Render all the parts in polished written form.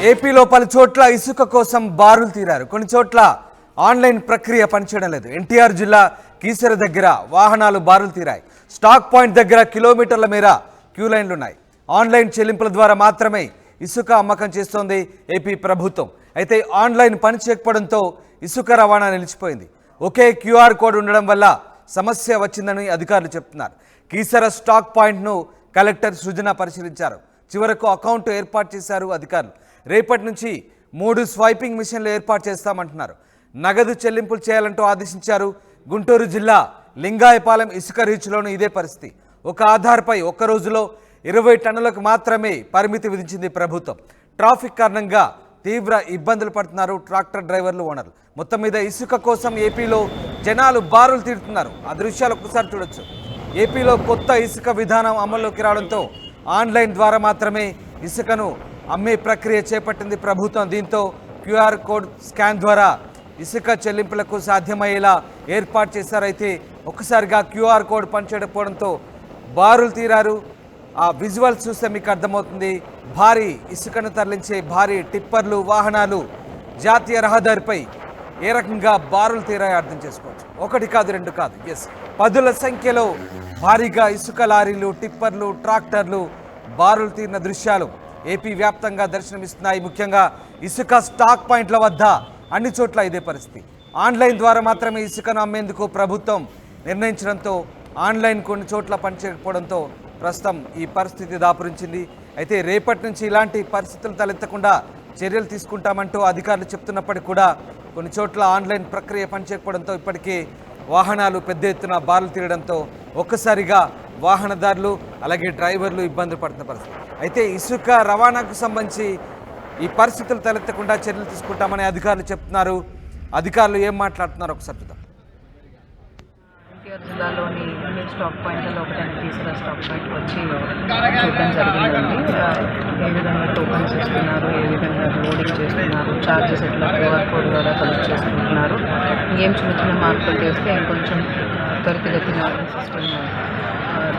ఏపీలో పలు చోట్ల ఇసుక కోసం బారులు తీరారు. కొన్ని చోట్ల ఆన్లైన్ ప్రక్రియ పనిచేయడం లేదు. ఎన్టీఆర్ జిల్లా కీసర దగ్గర వాహనాలు బారులు తీరాయి. స్టాక్ పాయింట్ దగ్గర కిలోమీటర్ల మేర క్యూ లైన్లు ఉన్నాయి. ఆన్లైన్ చెల్లింపుల ద్వారా మాత్రమే ఇసుక అమ్మకం చేస్తోంది ఏపీ ప్రభుత్వం. అయితే ఆన్లైన్ పని చేయకపోవడంతో ఇసుక రవాణా నిలిచిపోయింది. ఒకే క్యూఆర్ కోడ్ ఉండడం వల్ల సమస్య వచ్చిందని అధికారులు చెప్తున్నారు. కీసర స్టాక్ పాయింట్ను కలెక్టర్ సృజన పరిశీలించారు. చివరకు అకౌంట్ ఏర్పాటు చేశారు అధికారులు. రేపటి నుంచి 3 స్వైపింగ్ మిషన్లు ఏర్పాటు చేస్తామంటున్నారు. నగదు చెల్లింపులు చేయాలంటూ ఆదేశించారు. గుంటూరు జిల్లా లింగాయపాలెం ఇసుక రీచ్లోనూ ఇదే పరిస్థితి. ఒక ఆధార్పై ఒక్క రోజులో 20 టన్నులకు మాత్రమే పరిమితి విధించింది ప్రభుత్వం. ట్రాఫిక్ కారణంగా తీవ్ర ఇబ్బందులు పడుతున్నారు ట్రాక్టర్ డ్రైవర్లు, ఓనర్లు. మొత్తం మీద ఇసుక కోసం ఏపీలో జనాలు బారులు తీరుతున్నారు. ఆ దృశ్యాలు ఒక్కసారి చూడొచ్చు. ఏపీలో కొత్త ఇసుక విధానం అమల్లోకి రావడంతో ఆన్లైన్ ద్వారా మాత్రమే ఇసుకను అమ్మే ప్రక్రియ చేపట్టింది ప్రభుత్వం. దీంతో క్యూఆర్ కోడ్ స్కాన్ ద్వారా ఇసుక చెల్లింపులకు సాధ్యమయ్యేలా ఏర్పాటు చేశారు. అయితే ఒక్కసారిగా క్యూఆర్ కోడ్ పనిచేయకపోవడంతో బారులు తీరారు. ఆ విజువల్స్ చూస్తే మీకు అర్థమవుతుంది. భారీ ఇసుకను తరలించే భారీ టిప్పర్లు, వాహనాలు జాతీయ రహదారిపై ఏ రకంగా బారులు తీరాయో అర్థం చేసుకోవచ్చు. 1 కాదు 2 కాదు, పదుల సంఖ్యలో భారీగా ఇసుక లారీలు, టిప్పర్లు, ట్రాక్టర్లు బారులు తీరిన దృశ్యాలు ఏపీ వ్యాప్తంగా దర్శనమిస్తున్నాయి. ముఖ్యంగా ఇసుక స్టాక్ పాయింట్ల వద్ద అన్ని చోట్ల ఇదే పరిస్థితి. ఆన్లైన్ ద్వారా మాత్రమే ఇసుకను అమ్మేందుకు ప్రభుత్వం నిర్ణయించడంతో ఆన్లైన్ కొన్ని చోట్ల పనిచేయకపోవడంతో ప్రస్తుతం ఈ పరిస్థితి దాపురించింది. అయితే రేపటి నుంచి ఇలాంటి పరిస్థితులు తలెత్తకుండా చర్యలు తీసుకుంటామంటూ అధికారులు చెప్తున్నప్పటికీ కూడా కొన్ని చోట్ల ఆన్లైన్ ప్రక్రియ పనిచేయకపోవడంతో ఇప్పటికే వాహనాలు పెద్ద ఎత్తున బారులు తీరడంతో ఒక్కసారిగా వాహనదారులు అలాగే డ్రైవర్లు ఇబ్బందులు పడుతున్న పరిస్థితి. అయితే ఇసుక రవాణాకు సంబంధించి ఈ పరిస్థితులు తలెత్తకుండా చర్యలు తీసుకుంటామని అధికారులు చెప్తున్నారు. అధికారులు ఏం మాట్లాడుతున్నారు ఒకసారి చూద్దాం. ఎన్టీఆర్ జిల్లాలోని స్టాక్ పాయింట్లలో ఒకటైన కీసర స్టాక్ పాయింట్కి వచ్చి చూడడం జరిగిందండి. ఏ విధంగా టోకన్స్ ఇస్తున్నారు, ఏ విధంగా లోడింగ్ చేస్తున్నారు, ఛార్జెస్ ఎట్లా క్యూఆర్ కోడ్ ద్వారా కలెక్ట్ చేసుకుంటున్నారు, ఏం చిన్న చిన్న మార్పులు చేస్తే ఇంకొంచెం త్వరితగతిన సిస్టమ్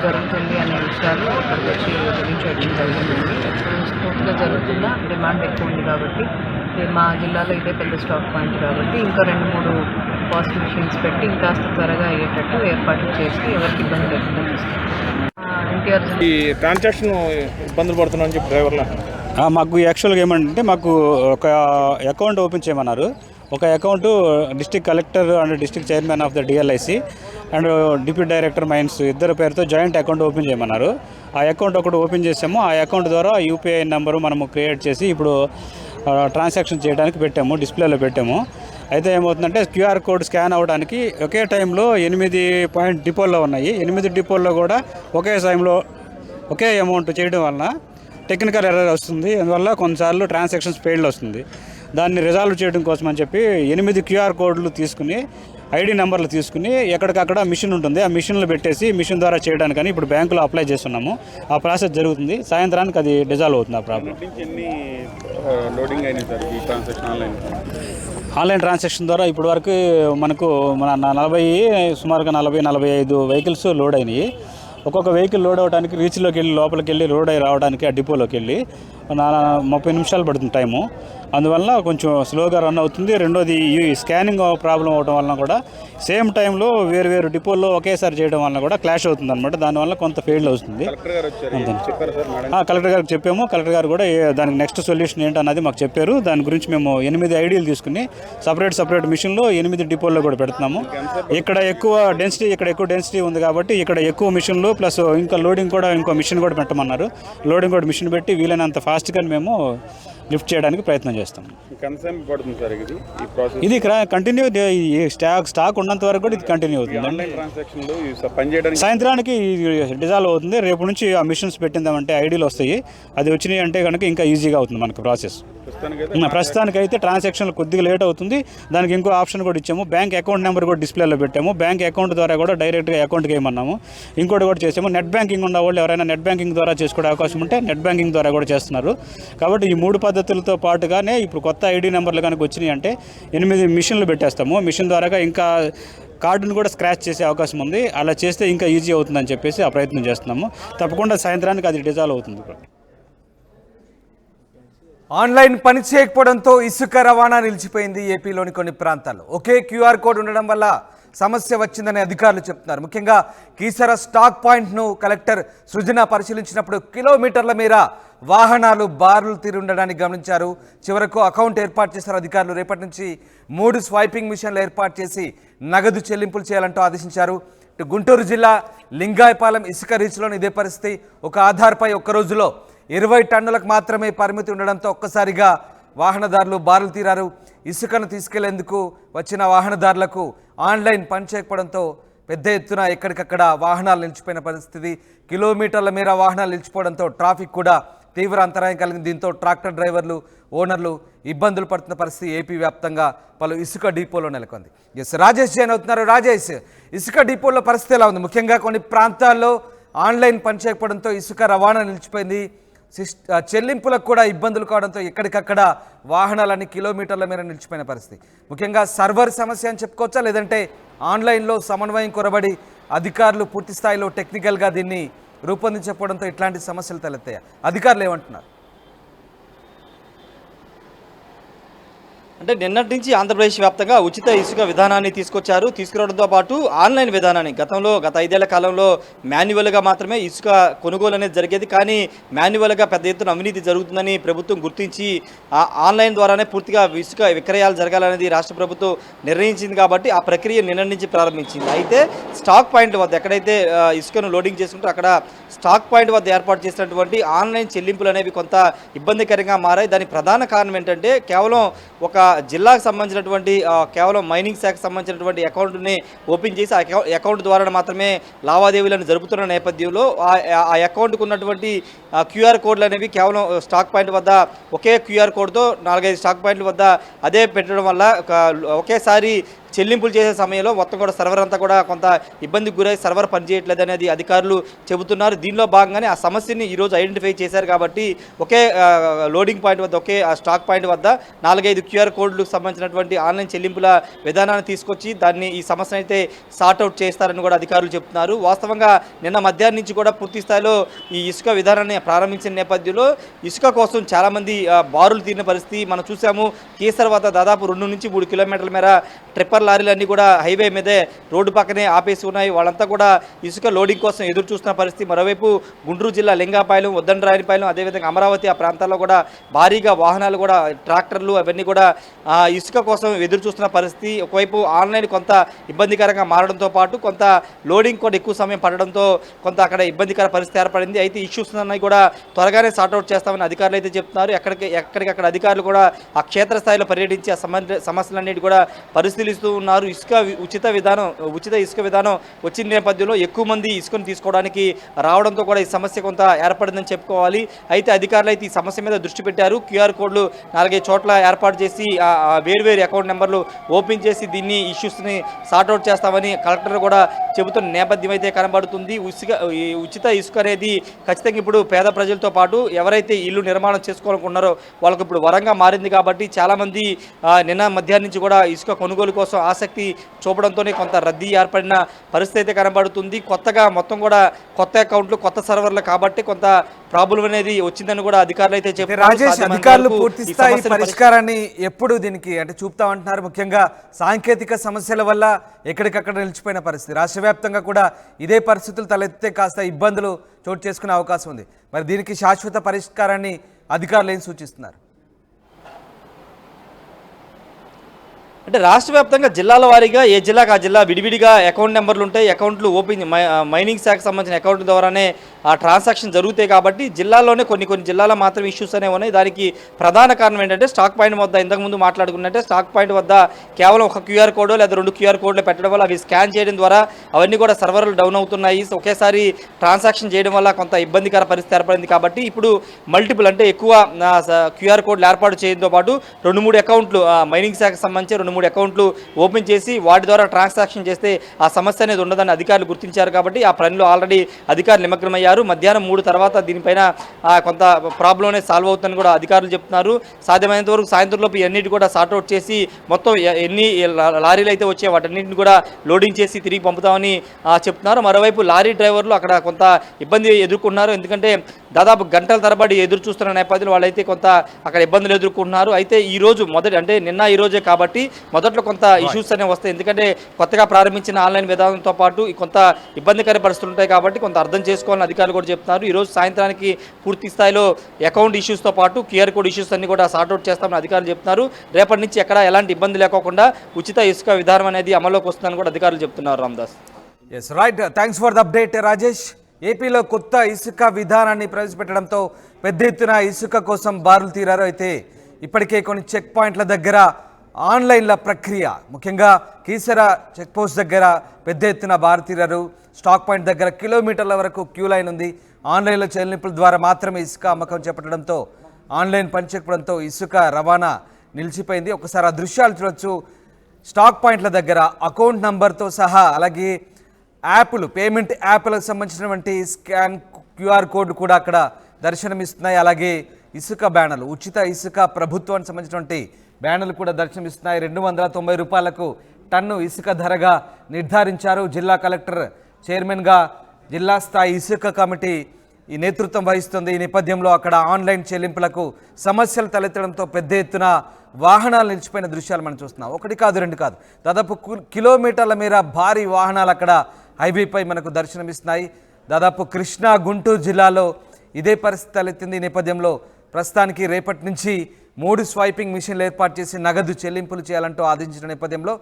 జరుగుతుంది అనే విషయాలు ఇక్కడికి వచ్చి రివ్యూ చేయడం జరిగిందండి. స్మూత్గా జరుగుతున్న డిమాండ్ ఎక్కువ ఉంది కాబట్టి మా జిల్లాలో ఇదే పెద్ద స్టాక్ పాయింట్ కాబట్టి ఇంకా 2-3 పాజిటివ్ మిషన్స్ పెట్టి ఇంకాస్త త్వరగా అయ్యేటట్టు ఏర్పాట్లు చేసి ఎవరికి ఇబ్బంది లేకుండా ఎన్టీఆర్ ఈ ట్రాన్సాక్షన్ ఇబ్బందులు పడుతున్నాయని చెప్పి డ్రైవర్లు మాకు యాక్చువల్గా ఏమంటే మాకు ఒక అకౌంట్ ఓపెన్ చేయమన్నారు. ఒక account district collector and district chairman of the DLIC and deputy director mines ఇద్దరు పేరుతో జాయింట్ అకౌంట్ ఓపెన్ చేయమన్నారు. ఆ అకౌంట్ ఒకటి ఓపెన్ చేసాము. ఆ అకౌంట్ ద్వారా యూపీఐ నెంబరు మనము క్రియేట్ చేసి ఇప్పుడు ట్రాన్సాక్షన్ చేయడానికి పెట్టాము, డిస్ప్లేలో పెట్టాము. అయితే ఏమవుతుందంటే క్యూఆర్ కోడ్ స్కాన్ అవ్వడానికి ఒకే టైంలో 8 పాయింట్ డిపోల్లో ఉన్నాయి. 8 డిపోల్లో కూడా ఒకే టైంలో ఒకే అమౌంట్ చేయడం వలన టెక్నికల్ ఎర్రర్ వస్తుంది. అందువల్ల కొన్నిసార్లు ట్రాన్సాక్షన్స్ ఫెయిల్డ్ వస్తుంది. దాన్ని రిజాల్వ్ చేయడం కోసం అని చెప్పి 8 క్యూఆర్ కోడ్లు తీసుకుని, ఐడి నెంబర్లు తీసుకుని ఎక్కడికక్కడ మిషన్ ఉంటుంది, ఆ మిషన్లు పెట్టేసి మిషన్ ద్వారా చేయడానికని ఇప్పుడు బ్యాంకులో అప్లై చేస్తున్నాము. ఆ ప్రాసెస్ జరుగుతుంది. సాయంత్రానికి అది డిజాల్వ్ అవుతుంది. ఆ ప్రాబ్లం ఆన్లైన్ ట్రాన్సాక్షన్ ద్వారా ఇప్పటి వరకు మనకు సుమారుగా 40-45 వెహికల్స్ లోడ్ అయినాయి. ఒక్కొక్క వెహికల్ లోడ్ అవ్వడానికి రీచ్లోకి వెళ్ళి లోపలికి వెళ్ళి లోడ్ అయి రావడానికి ఆ డిపోలోకి వెళ్ళి 30 నిమిషాలు పడుతుంది టైము. అందువల్ల కొంచెం స్లోగా రన్ అవుతుంది. రెండోది ఈ స్కానింగ్ ప్రాబ్లం అవడం వలన కూడా సేమ్ టైంలో వేరు డిపోల్లో ఒకేసారి చేయడం వలన కూడా క్లాష్ అవుతుంది అనమాట. దానివల్ల కొంత ఫెయిల్ అవుతుంది. కలెక్టర్ గారికి చెప్పాము. కలెక్టర్ గారు కూడా దానికి నెక్స్ట్ సొల్యూషన్ ఏంటన్నది మాకు చెప్పారు. దాని గురించి మేము 8 ఐడీలు తీసుకుని సపరేట్ మిషన్లో 8 డిపోల్లో కూడా పెడుతున్నాము. ఇక్కడ ఎక్కువ డెన్సిటీ ఉంది కాబట్టి ఇక్కడ ఎక్కువ మిషన్లు ప్లస్ ఇంకా లోడింగ్ కూడా ఇంకో మిషన్ కూడా పెట్టమన్నారు. లోడింగ్ కూడా మిషన్ పెట్టి వీలైనంత ఫాస్ట్గా మేము లిఫ్ట్ చేయడానికి ప్రయత్నం చేస్తాం. ఇది కంటిన్యూ స్టాక్ ఉన్నంత వరకు కూడా ఇది కంటిన్యూ అవుతుంది. సాయంత్రానికి డిజాల్వ్ అవుతుంది. రేపు నుంచి ఆ మిషన్స్ పెట్టిందామంటే ఐడీలు వస్తాయి. అది వచ్చినాయి అంటే కనుక ఇంకా ఈజీగా అవుతుంది మనకు ప్రాసెస్. ప్రస్తుతానికైతే ట్రాన్సాక్షన్లు కొద్దిగా లేట్ అవుతుంది. దానికి ఇంకో ఆప్షన్ కూడా ఇచ్చాము. బ్యాంక్ అకౌంట్ నెంబర్ కూడా డిస్ప్లేలో పెట్టాము. బ్యాంక్ అకౌంట్ ద్వారా కూడా డైరెక్ట్గా అకౌంట్కి వేయమన్నాము. ఇంకోటి కూడా చేసాము. నెట్ బ్యాంకింగ్ ఉన్న వాళ్ళు ఎవరైనా నెట్ బ్యాంకింగ్ ద్వారా చేసుకునే అవకాశం ఉంటే నెట్ బ్యాంకింగ్ ద్వారా కూడా చేస్తున్నారు. కాబట్టి ఈ 3 పద్ధతులతో పాటుగానే ఇప్పుడు కొత్త ఐడి నెంబర్లు కనుక వచ్చినాయి అంటే 8 మిషన్లు పెట్టేస్తాము. మిషన్ ద్వారా ఇంకా కార్డును కూడా స్క్రాచ్ చేసే అవకాశం ఉంది. అలా చేస్తే ఇంకా ఈజీ అవుతుందని చెప్పేసి ఆ ప్రయత్నం చేస్తున్నాము. తప్పకుండా సాయంత్రానికి అది డిజాల్వ్ అవుతుంది. ఆన్లైన్ పని చేయకపోవడంతో ఇసుక రవాణా నిలిచిపోయింది ఏపీలోని కొన్ని ప్రాంతాల్లో. ఒకే క్యూఆర్ కోడ్ ఉండడం వల్ల సమస్య వచ్చిందని అధికారులు చెప్తున్నారు. ముఖ్యంగా కీసర స్టాక్ పాయింట్ను కలెక్టర్ సృజన పరిశీలించినప్పుడు కిలోమీటర్ల మేర వాహనాలు బారులు తీరి ఉండడానికి గమనించారు. చివరకు అకౌంట్ ఏర్పాటు చేశారు అధికారులు. రేపటి నుంచి 3 స్వైపింగ్ మిషన్లు ఏర్పాటు చేసి నగదు చెల్లింపులు చేయాలంటూ ఆదేశించారు. గుంటూరు జిల్లా లింగాయపాలెం ఇసుక రీచ్లోని ఇదే పరిస్థితి. ఒక ఆధార్పై ఒక్క రోజులో 20 టన్నులకు మాత్రమే పరిమితి ఉండడంతో ఒక్కసారిగా వాహనదారులు బారులు తీరారు. ఇసుకను తీసుకెళ్లేందుకు వచ్చిన వాహనదారులకు ఆన్లైన్ పని చేయకపోవడంతో పెద్ద ఎత్తున ఎక్కడికక్కడ వాహనాలు నిలిచిపోయిన పరిస్థితి. కిలోమీటర్ల మేర వాహనాలు నిలిచిపోవడంతో ట్రాఫిక్ కూడా తీవ్ర అంతరాయం కలిగింది. దీంతో ట్రాక్టర్ డ్రైవర్లు, ఓనర్లు ఇబ్బందులు పడుతున్న పరిస్థితి ఏపీ వ్యాప్తంగా పలు ఇసుక డిపోలో నెలకొంది. రాజేష్ జైన్ అవుతున్నారు. రాజేష్, ఇసుక డిపోలో పరిస్థితి ఎలా ఉంది? ముఖ్యంగా కొన్ని ప్రాంతాల్లో ఆన్లైన్ పని చేయకపోవడంతో ఇసుక రవాణా నిలిచిపోయింది. చెల్లింపులకు కూడా ఇబ్బందులు కావడంతో ఎక్కడికక్కడ వాహనాలన్నీ కిలోమీటర్ల మేర నిలిచిపోయిన పరిస్థితి. ముఖ్యంగా సర్వర్ సమస్య అని చెప్పుకోవచ్చా, లేదంటే ఆన్లైన్లో సమన్వయం కొరబడి అధికారులు పూర్తి స్థాయిలో టెక్నికల్గా దీన్ని రూపొందించకపోవడంతో ఇట్లాంటి సమస్యలు తలెత్తాయి? అధికారులు ఏమంటున్నారు? అంటే నిన్నటి నుంచి ఆంధ్రప్రదేశ్ వ్యాప్తంగా ఉచిత ఇసుక విధానాన్ని తీసుకురావడంతో పాటు ఆన్లైన్ విధానాన్ని గత 5 ఏళ్ల కాలంలో మాన్యువల్గా మాత్రమే ఇసుక కొనుగోలు అనేది జరిగేది. కానీ మాన్యువల్గా పెద్ద ఎత్తున అవినీతి జరుగుతుందని ప్రభుత్వం గుర్తించి ఆన్లైన్ ద్వారానే పూర్తిగా ఇసుక విక్రయాలు జరగాలనేది రాష్ట్ర ప్రభుత్వం నిర్ణయించింది. కాబట్టి ఆ ప్రక్రియ నిన్న నుంచి ప్రారంభించింది. అయితే స్టాక్ పాయింట్ వద్ద ఎక్కడైతే ఇసుకను లోడింగ్ చేసుకుంటారో అక్కడ స్టాక్ పాయింట్ వద్ద ఏర్పాటు చేసినటువంటి ఆన్లైన్ చెల్లింపులు అనేవి కొంత ఇబ్బందికరంగా మారాయి. దానికి ప్రధాన కారణం ఏంటంటే కేవలం ఒక జిల్లాకు సంబంధించినటువంటి కేవలం మైనింగ్ శాఖకు సంబంధించినటువంటి అకౌంట్ని ఓపెన్ చేసి ఆ అకౌంట్ ద్వారా మాత్రమే లావాదేవీలను జరుపుతున్న నేపథ్యంలో ఆ అకౌంట్కు ఉన్నటువంటి క్యూఆర్ కోడ్లు అనేవి కేవలం స్టాక్ పాయింట్ వద్ద ఒకే క్యూఆర్ కోడ్తో 4-5 స్టాక్ పాయింట్ల వద్ద అదే పెట్టడం వల్ల ఒకేసారి చెల్లింపులు చేసే సమయంలో మొత్తం కూడా సర్వర్ అంతా కూడా కొంత ఇబ్బందికి గురై సర్వర్ పనిచేయట్లేదు అనేది అధికారులు చెబుతున్నారు. దీనిలో భాగంగానే ఆ సమస్యని ఈరోజు ఐడెంటిఫై చేశారు. కాబట్టి ఒకే లోడింగ్ పాయింట్ వద్ద ఒకే స్టాక్ పాయింట్ వద్ద 4-5 క్యూఆర్ కోడ్లకు సంబంధించినటువంటి ఆన్లైన్ చెల్లింపుల విధానాన్ని తీసుకొచ్చి ఈ సమస్యను అయితే సార్ట్అవుట్ చేస్తారని కూడా అధికారులు చెప్తున్నారు. వాస్తవంగా నిన్న మధ్యాహ్నం నుంచి కూడా పూర్తి స్థాయిలో ఈ ఇసుక విధానాన్ని ప్రారంభించిన నేపథ్యంలో ఇసుక కోసం చాలామంది బారులు తీరిన పరిస్థితి మనం చూసాము. కీసర వద్ద దాదాపు 2 నుంచి 3 కిలోమీటర్ల మేర ట్రిప్పర్ లారీలన్నీ కూడా హైవే మీదే రోడ్డు పక్కనే ఆపేసి ఉన్నాయి. వాళ్ళంతా కూడా ఇసుక లోడింగ్ కోసం ఎదురు చూస్తున్న పరిస్థితి. మరోవైపు గుంటూరు జిల్లా లింగాపాలెం, ఉద్దండరాయనిపాలెం, అదేవిధంగా అమరావతి ఆ ప్రాంతాల్లో కూడా భారీగా వాహనాలు కూడా ట్రాక్టర్లు అవన్నీ కూడా ఇసుక కోసం ఎదురు చూస్తున్న పరిస్థితి. ఒకవైపు ఆన్లైన్ కొంత ఇబ్బందికరంగా మారడంతో పాటు కొంత లోడింగ్ కూడా ఎక్కువ సమయం పడడంతో కొంత అక్కడ ఇబ్బందికర పరిస్థితి ఏర్పడింది. అయితే ఇష్యూస్ అన్నీ కూడా త్వరగానే సార్ట్అవుట్ చేస్తామని అధికారులు అయితే చెప్తున్నారు. ఎక్కడికక్కడ అధికారులు కూడా ఆ క్షేత్రస్థాయిలో పర్యటించి ఆ సమస్యలన్నిటి కూడా పరిశీలిస్తూ ఉన్నారు. ఉచిత ఇసుక విధానం వచ్చిన నేపథ్యంలో ఎక్కువ మంది ఇసుకను తీసుకోవడానికి రావడంతో కూడా ఈ సమస్య కొంత ఏర్పడిందని చెప్పుకోవాలి. అయితే అధికారులు అయితే ఈ సమస్య మీద దృష్టి పెట్టారు. క్యూఆర్ కోడ్లు 4-5 చోట్ల ఏర్పాటు చేసి వేర్వేరు అకౌంట్ నెంబర్లు ఓపెన్ చేసి దీన్ని ఇష్యూస్ని సార్ట్అవుట్ చేస్తామని కలెక్టర్ కూడా చెబుతున్న నేపథ్యం అయితే కనబడుతుంది. ఉచిత ఇసుక అనేది ఖచ్చితంగా ఇప్పుడు పేద ప్రజలతో పాటు ఎవరైతే ఇల్లు నిర్మాణం చేసుకోవాలనుకున్నారో వాళ్ళకు ఇప్పుడు వరంగా మారింది. కాబట్టి చాలామంది నిన్న మధ్యాహ్నం నుంచి కూడా ఇసుక కొనుగోలు కోసం ఆసక్తి చూపడంతోనే కొంత రద్దీ ఏర్పడిన పరిస్థితి అయితే కనబడుతుంది. కొత్తగా మొత్తం కూడా కొత్త అకౌంట్లు, కొత్త సర్వర్లు కాబట్టి కొంత ప్రాబ్లం అనేది వచ్చిందని కూడా అధికారులు అయితే చెప్పారు. రాజేష్, అధికారులు పూర్తి స్థాయి పరిష్కారాన్ని ఎప్పుడు దీనికి చూపుతామంటున్నారు? ముఖ్యంగా సాంకేతిక సమస్యల వల్ల ఎక్కడికక్కడ నిలిచిపోయిన పరిస్థితి. రాష్ట్ర వ్యాప్తంగా కూడా ఇదే పరిస్థితులు తలెత్తే కాస్త ఇబ్బందులు చోటు చేసుకునే అవకాశం ఉంది. మరి దీనికి శాశ్వత పరిష్కారాన్ని అధికారులు ఏం సూచిస్తున్నారు? అంటే రాష్ట్ర వ్యాప్తంగా జిల్లాల వారీగా ఏ జిల్లాకు ఆ జిల్లా విడివిడిగా అకౌంట్ నెంబర్లు ఉంటాయి. అకౌంట్లు ఓపెన్ మైనింగ్ శాఖకు సంబంధించిన అకౌంట్ ద్వారానే ఆ ట్రాన్సాక్షన్ జరుగుతాయి. కాబట్టి జిల్లాల్లోనే కొన్ని జిల్లాలో మాత్రం ఇష్యూస్ అనేవి ఉన్నాయి. దానికి ప్రధాన కారణం ఏంటంటే స్టాక్ పాయింట్ వద్ద ఇంతకుముందు మాట్లాడుకున్నట్టే స్టాక్ పాయింట్ వద్ద కేవలం ఒక క్యూఆర్ కోడ్ లేదా 2 క్యూఆర్ కోడ్లు పెట్టడం వల్ల అవి స్కాన్ చేయడం ద్వారా అవన్నీ కూడా సర్వర్లు డౌన్ అవుతున్నాయి. ఒకేసారి ట్రాన్సాక్షన్ చేయడం వల్ల కొంత ఇబ్బందికర పరిస్థితి ఏర్పడింది. కాబట్టి ఇప్పుడు మల్టిపుల్ అంటే ఎక్కువ క్యూఆర్ కోడ్లు ఏర్పాటు చేయడంతో పాటు 2-3 అకౌంట్లు మైనింగ్ శాఖకు సంబంధించి 2-3 అకౌంట్లు ఓపెన్ చేసి వాటి ద్వారా ట్రాన్సాక్షన్ చేస్తే ఆ సమస్య అనేది ఉండదని అధికారులు గుర్తించారు. కాబట్టి ఆ పనిలో ఆల్రెడీ అధికారులు నిమగ్నమయ్యారు. చెప్పారు. మధ్యాహ్నం 3 తర్వాత దీనిపైన కొంత ప్రాబ్లం అనేది సాల్వ్ అవుతుందని కూడా అధికారులు చెప్తున్నారు. సాధ్యమైనంత వరకు సాయంత్రంలోపు ఇవన్నిటి కూడా సార్ట్అవుట్ చేసి మొత్తం ఎన్ని లారీలు అయితే వచ్చాయో వాటన్నింటిని కూడా లోడింగ్ చేసి తిరిగి పంపుతామని చెప్తున్నారు. మరోవైపు లారీ డ్రైవర్లు అక్కడ కొంత ఇబ్బంది ఎదుర్కొన్నారు. ఎందుకంటే దాదాపు గంటల తరబడి ఎదురు చూస్తున్న నేపథ్యంలో వాళ్ళైతే కొంత అక్కడ ఇబ్బందులు ఎదుర్కొంటున్నారు. అయితే ఈ రోజు నిన్న ఈ రోజే కాబట్టి మొదట్లో కొంత ఇష్యూస్ అనేవి వస్తాయి. ఎందుకంటే కొత్తగా ప్రారంభించిన ఆన్లైన్ విధానంతో పాటు కొంత ఇబ్బందికర పరిస్థితులు ఉంటాయి కాబట్టి కొంత అర్థం చేసుకోవాలని అధికారులు కూడా చెప్తున్నారు. ఈరోజు సాయంత్రానికి పూర్తి స్థాయిలో అకౌంట్ ఇష్యూస్తో పాటు QR కోడ్ ఇష్యూస్ అన్ని కూడా సార్ట్అవుట్ చేస్తామని అధికారులు చెప్తున్నారు. రేపటి నుంచి ఎక్కడ ఎలాంటి ఇబ్బంది లేకోకుండా ఉచిత ఇసుక విధానం అనేది అమల్లోకి వస్తుందని కూడా అధికారులు చెప్తున్నారు. Ramdas. Yes right, thanks for the update Rajesh. ఏపీలో కొత్త ఇసుక విధానాన్ని ప్రవేశపెట్టడంతో పెద్ద ఎత్తున ఇసుక కోసం బారులు తీరారు. అయితే ఇప్పటికే కొన్ని చెక్ పాయింట్ల దగ్గర ఆన్లైన్ల ప్రక్రియ, ముఖ్యంగా కీసర చెక్ పోస్ట్ దగ్గర పెద్ద ఎత్తున బారు తీరారు. స్టాక్ పాయింట్ దగ్గర కిలోమీటర్ల వరకు క్యూ లైన్ ఉంది. ఆన్లైన్లో చెల్లింపుల ద్వారా మాత్రమే ఇసుక అమ్మకం చేపట్టడంతో ఆన్లైన్ పనిచేయడంతో ఇసుక రవాణా నిలిచిపోయింది. ఒకసారి ఆ దృశ్యాలు చూడొచ్చు. స్టాక్ పాయింట్ల దగ్గర అకౌంట్ నంబర్తో సహా అలాగే యాప్లు, పేమెంట్ యాప్లకు సంబంధించినటువంటి స్కాన్ QR కోడ్ కూడా అక్కడ దర్శనమిస్తున్నాయి. అలాగే ఇసుక బ్యానర్లు, ఉచిత ఇసుక ప్రభుత్వానికి సంబంధించినటువంటి బ్యానర్లు కూడా దర్శనమిస్తున్నాయి. 290 రూపాయలకు టన్ను ఇసుక ధరగా నిర్ధారించారు. జిల్లా కలెక్టర్ చైర్మన్గా జిల్లా స్థాయి ఇసుక కమిటీ ఈ నేతృత్వం వహిస్తుంది. ఈ నేపథ్యంలో అక్కడ ఆన్లైన్ చెల్లింపులకు సమస్యలు తలెత్తడంతో పెద్ద ఎత్తున వాహనాలు నిలిచిపోయిన దృశ్యాలు మనం చూస్తున్నాం. 1 కాదు 2 కాదు, దాదాపు కిలోమీటర్ల మేర భారీ వాహనాలు అక్కడ హైవేపై మనకు దర్శనమిస్తున్నాయి. దాదాపు కృష్ణా, గుంటూరు జిల్లాలో ఇదే పరిస్థితి తలెత్తింది. ఈ నేపథ్యంలో ప్రస్తుతానికి రేపటి నుంచి 3 స్వైపింగ్ మిషన్లు ఏర్పాటు చేసి నగదు చెల్లింపులు చేయాలంటూ ఆదేశించిన నేపథ్యంలో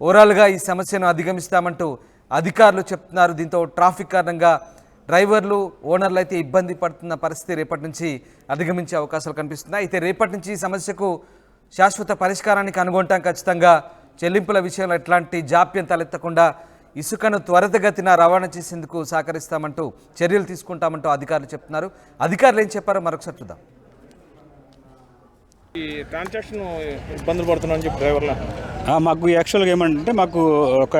ఓవరాల్గా ఈ సమస్యను అధిగమిస్తామంటూ అధికారులు చెప్తున్నారు. దీంతో ట్రాఫిక్ కారణంగా డ్రైవర్లు, ఓనర్లు అయితే ఇబ్బంది పడుతున్న పరిస్థితి రేపటి నుంచి అధిగమించే అవకాశాలు కనిపిస్తున్నాయి. అయితే రేపటి నుంచి ఈ సమస్యకు శాశ్వత పరిష్కారానికి కనుగొంటాం. ఖచ్చితంగా చెల్లింపుల విషయంలో ఎట్లాంటి జాప్యం తలెత్తకుండా ఇసుకను త్వరితగతిన రవాణా చేసేందుకు సహకరిస్తామంటూ చర్యలు తీసుకుంటామంటూ అధికారులు చెప్తున్నారు. అధికారులు ఏం చెప్పారో మరొకసారి చూద్దాం. ఈ ట్రాన్సాక్షన్ ఇబ్బందులు పడుతున్నామని చెప్పి డ్రైవర్లు మాకు యాక్చువల్గా ఏమంటే మాకు ఒక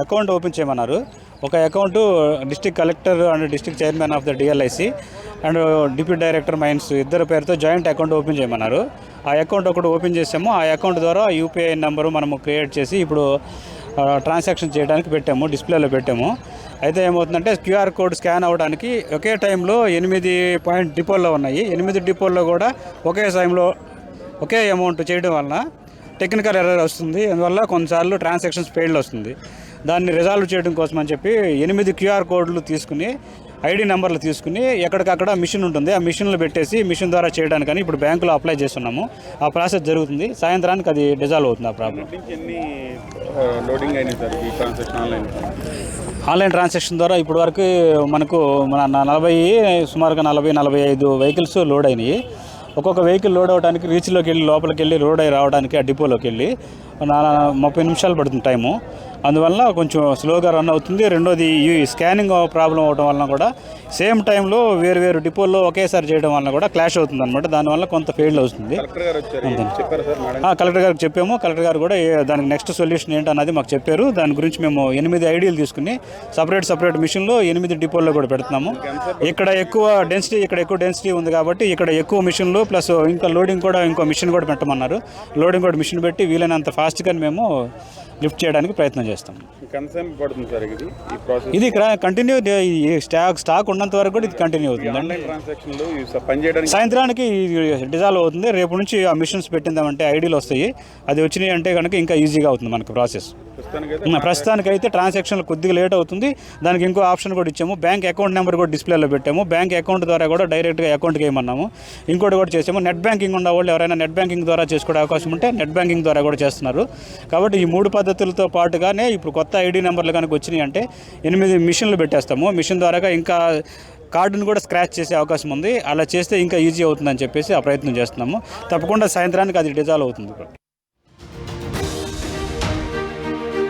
అకౌంట్ ఓపెన్ చేయమన్నారు. ఒక account district collector and district chairman of the DLIC and deputy director mines ఇద్దరు పేరుతో జాయింట్ అకౌంట్ ఓపెన్ చేయమన్నారు. ఆ అకౌంట్ ఒకటి ఓపెన్ చేసాము. ఆ అకౌంట్ ద్వారా UPI నెంబరు మనము క్రియేట్ చేసి ఇప్పుడు ట్రాన్సాక్షన్ చేయడానికి పెట్టాము, డిస్ప్లేలో పెట్టాము. అయితే ఏమవుతుందంటే QR కోడ్ స్కాన్ అవ్వడానికి ఒకే టైంలో 8 పాయింట్ డిపోల్లో ఉన్నాయి. 8 డిపోల్లో కూడా ఒకే టైంలో ఒకే అమౌంట్ చేయడం వలన టెక్నికల్ ఎర్రర్ వస్తుంది. అందువల్ల కొన్నిసార్లు ట్రాన్సాక్షన్స్ ఫెయిల్ వస్తుంది. దాన్ని రిజాల్వ్ చేయడం కోసం అని చెప్పి 8 QR కోడ్లు తీసుకుని, ID నెంబర్లు తీసుకుని ఎక్కడికక్కడ మిషన్ ఉంటుంది, ఆ మిషన్లు పెట్టేసి మిషన్ ద్వారా చేయడానికని ఇప్పుడు బ్యాంకులో అప్లై చేస్తున్నాము. ఆ ప్రాసెస్ జరుగుతుంది. సాయంత్రానికి అది డిజాల్వ్ అవుతుంది. ఆ ప్రాబ్లం ఆన్లైన్ ట్రాన్సాక్షన్ ద్వారా ఇప్పటి వరకు మనకు సుమారుగా 40-45 వెహికల్స్ లోడ్ అయినాయి. ఒక్కొక్క వెహికల్ లోడ్ అవ్వడానికి రీచ్లోకి వెళ్ళి లోపలికి వెళ్ళి లోడ్ అయి రావడానికి ఆ డిపోలోకి వెళ్ళి 30 నిమిషాలు పడుతుంది టైము. అందువల్ల కొంచెం స్లోగా రన్ అవుతుంది. రెండోది ఈ స్కానింగ్ ప్రాబ్లం అవడం వలన కూడా సేమ్ టైంలో వేరు డిపోల్లో ఒకేసారి చేయడం వలన కూడా క్లాష్ అవుతుంది అనమాట. దానివల్ల కొంత ఫెయిల్ అవుతుంది. కలెక్టర్ గారికి చెప్పాము. కలెక్టర్ గారు కూడా దానికి నెక్స్ట్ సొల్యూషన్ ఏంటన్నది మాకు చెప్పారు. దాని గురించి మేము 8 ఐడీలు తీసుకుని సపరేట్ మిషన్లో 8 డిపోల్లో కూడా పెడుతున్నాము. ఇక్కడ ఎక్కువ డెన్సిటీ ఉంది కాబట్టి ఇక్కడ ఎక్కువ మిషన్లు ప్లస్ ఇంకా లోడింగ్ కూడా ఇంకో మిషన్ కూడా పెట్టమన్నారు. లోడింగ్ కూడా మిషన్ పెట్టి వీలైనంత ఫాస్ట్గా మేము లిఫ్ట్ చేయడానికి ప్రయత్నం చేస్తాం. ఇది ఇక్కడ కంటిన్యూ స్టాక్ ఉన్నంత వరకు కూడా ఇది కంటిన్యూ అవుతుంది. సాయంత్రానికి డిజాల్వ్ అవుతుంది. రేపు నుంచి ఆ మిషన్స్ పెట్టిందామంటే ఐడీలు వస్తాయి. అది వచ్చినాయి అంటే కనుక ఇంకా ఈజీగా అవుతుంది మనకు ప్రాసెస్. ప్రస్తుతానికైతే ట్రాన్సాక్షన్లు కొద్దిగా లేట్ అవుతుంది. దానికి ఇంకో ఆప్షన్ కూడా ఇచ్చాము. బ్యాంక్ అకౌంట్ నెంబర్ కూడా డిస్ప్లేలో పెట్టాము. బ్యాంక్ అకౌంట్ ద్వారా కూడా డైరెక్ట్గా అకౌంట్కి వేయమన్నాము. ఇంకోటి కూడా చేసాము. నెట్ బ్యాంకింగ్ ఉన్న వాళ్ళు ఎవరైనా నెట్ బ్యాంకింగ్ ద్వారా చేసుకునే అవకాశం ఉంటే నెట్ బ్యాంకింగ్ ద్వారా కూడా చేస్తున్నారు. కాబట్టి ఈ 3 పద్ధతులతో పాటుగానే ఇప్పుడు కొత్త ID నెంబర్లు కనుక వచ్చినాయి అంటే 8 మిషన్లు పెట్టేస్తాము. మిషన్ ద్వారా ఇంకా కార్డును కూడా స్క్రాచ్ చేసే అవకాశం ఉంది. అలా చేస్తే ఇంకా ఈజీ అవుతుందని చెప్పేసి ఆ ప్రయత్నం చేస్తున్నాము. తప్పకుండా సాయంత్రానికి అది డిజాల్వ్ అవుతుంది.